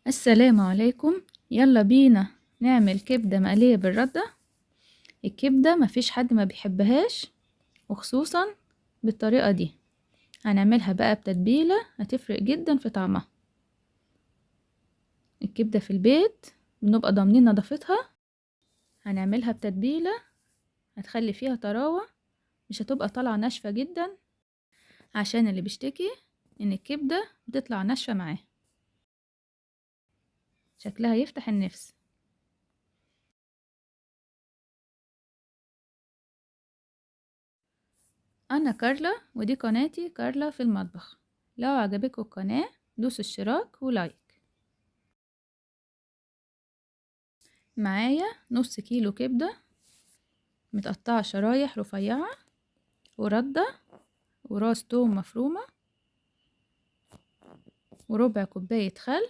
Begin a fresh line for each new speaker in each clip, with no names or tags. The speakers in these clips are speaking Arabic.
السلام عليكم. يلا بينا نعمل كبدة مقلية بالردة. الكبدة مفيش حد ما بيحبهاش، وخصوصا بالطريقة دي. هنعملها بقى بتتبيلة هتفرق جدا في طعمها. الكبدة في البيت بنبقى ضامنين نظافتها. هنعملها بتتبيلة هتخلي فيها طراوة، مش هتبقى طالعة ناشفة جدا، عشان اللي بيشتكي ان الكبدة بتطلع ناشفة معاه، شكلها يفتح النفس. أنا كارلا، ودي قناتي كارلا في المطبخ. لو عجبكم القناة دوسوا اشتراك ولايك. معايا نص كيلو كبدة متقطعة شرايح رفيعة، وردة، وراس توم مفرومة، وربع كوباية خل،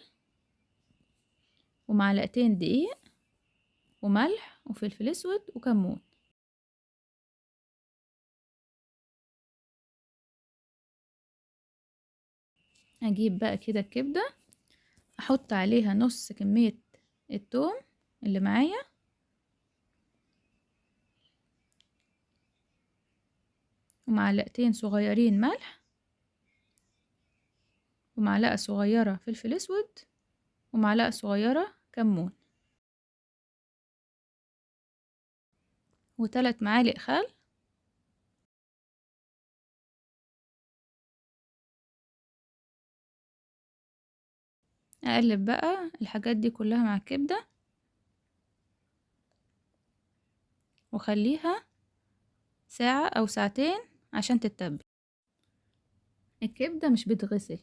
ومعلقتين دقيق، وملح وفلفل اسود وكمون. اجيب بقى كده الكبدة، احط عليها نص كمية التوم اللي معايا، ومعلقتين صغيرين ملح، ومعلقة صغيرة فلفل اسود، ومعلقة صغيرة كمون، و3 معالق خل. اقلب بقى الحاجات دي كلها مع الكبدة، وخليها ساعة او ساعتين عشان تتبل. الكبدة مش بتغسل،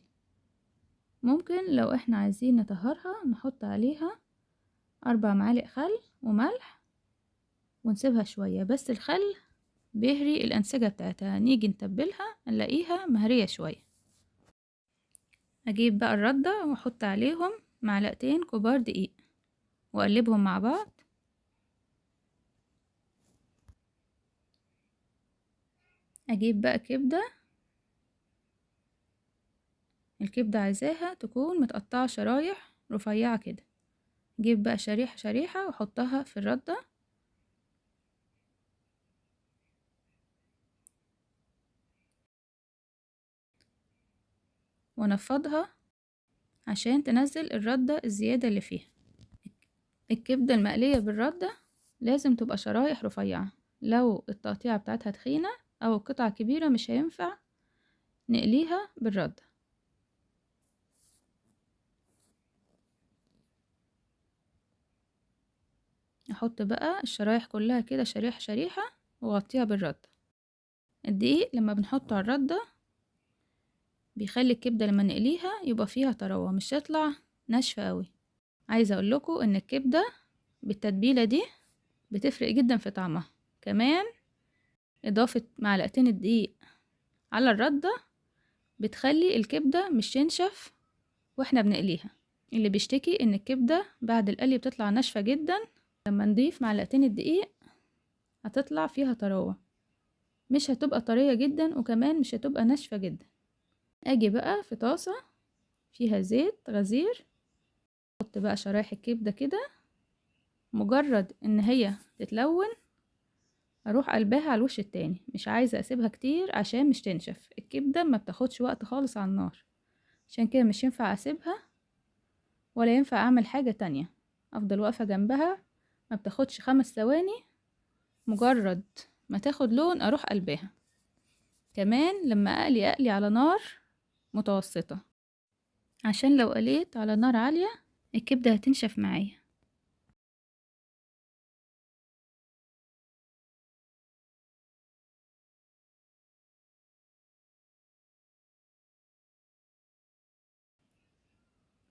ممكن لو احنا عايزين نطهرها نحط عليها 4 معالق خل وملح ونسيبها شوية، بس الخل بيهري الأنسجة بتاعتها، نيجي نتبلها نلاقيها مهرية شوية. اجيب بقى الردة واحط عليهم معلقتين كبار دقيق، واقلبهم مع بعض. اجيب بقى كبدة، الكبدة عايزاها تكون متقطعة شرايح رفيعة كده. اجيب بقى شريحة شريحة واحطها في الردة، وانفضها عشان تنزل الردة الزيادة اللي فيها. الكبدة المقلية بالردة لازم تبقى شرايح رفيعة، لو التقطيعة بتاعتها تخينة او قطعة كبيرة مش هينفع نقليها بالردة. احط بقى الشرايح كلها كده شريحة شريحة واغطيها بالردة. الدقيق لما بنحطه على الردة بيخلي الكبدة لما نقليها يبقى فيها طراوة، مش تطلع ناشفة قوي. عايزة اقول لكم ان الكبدة بالتتبيلة دي بتفرق جدا في طعمها. كمان اضافة معلقتين الدقيق على الردة بتخلي الكبدة مش تنشف واحنا بنقليها. اللي بيشتكي ان الكبدة بعد القلي بتطلع ناشفة جدا، لما نضيف معلقتين الدقيق هتطلع فيها طراوة، مش هتبقى طرية جدا وكمان مش هتبقى ناشفة جدا. اجي بقى في طاسة فيها زيت غزير، احط بقى شرايح الكبدة كده، مجرد ان هي تتلون اروح قلبها على الوش التاني. مش عايزة اسيبها كتير عشان مش تنشف، الكبدة ما بتاخدش وقت خالص على النار، عشان كده مش ينفع اسيبها ولا ينفع اعمل حاجة تانية. افضل واقفة جنبها، ما بتاخدش 5 ثواني، مجرد ما تاخد لون اروح قلبها. كمان لما اقلي على نار متوسطة، عشان لو قليت على نار عالية الكبدة هتنشف معايا.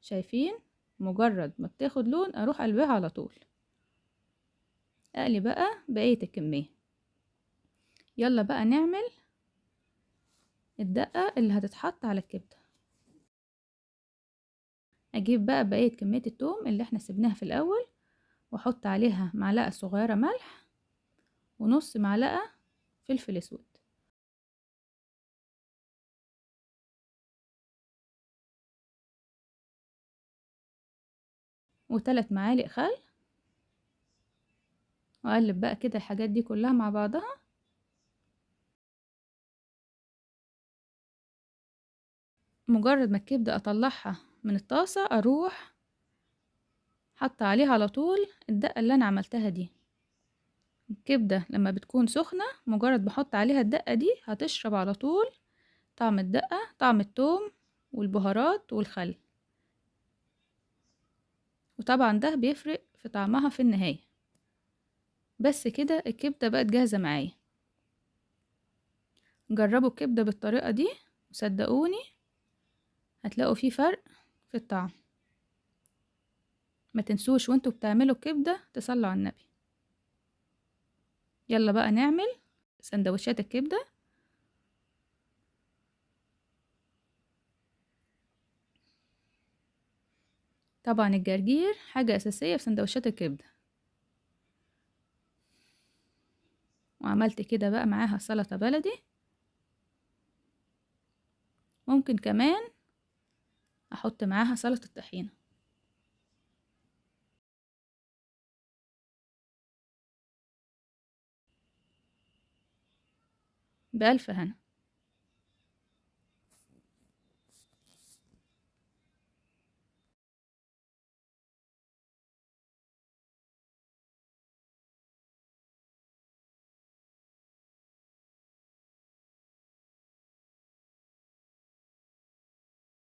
شايفين؟ مجرد ما بتاخد لون اروح قلبها على طول. اقلي بقى بقية الكمية. يلا بقى نعمل الدقة اللي هتتحط على الكبدة. اجيب بقى بقية كمية التوم اللي احنا سبناها في الاول، واحط عليها معلقة صغيرة ملح، ونص معلقة فلفل اسود. و3 معالق خل، واقلب بقى كده الحاجات دي كلها مع بعضها. مجرد ما الكبدة اطلعها من الطاسة اروح حط عليها على طول الدقة اللي انا عملتها دي. الكبدة لما بتكون سخنة مجرد بحط عليها الدقة دي هتشرب على طول طعم الدقة، طعم التوم والبهارات والخل، وطبعا ده بيفرق في طعمها في النهاية. بس كده الكبدة بقت جاهزة معايا. جربوا الكبدة بالطريقة دي وصدقوني هتلاقوا فيه فرق في الطعم. ما تنسوش وانتوا بتعملوا الكبدة تصلوا على النبي. يلا بقى نعمل سندوتشات الكبدة. طبعا الجرجير حاجة أساسية في سندوتشات الكبدة. وعملت كده بقى معاها سلطة بلدي، ممكن كمان أحط معاها سلطة طحينة. بألف هنا.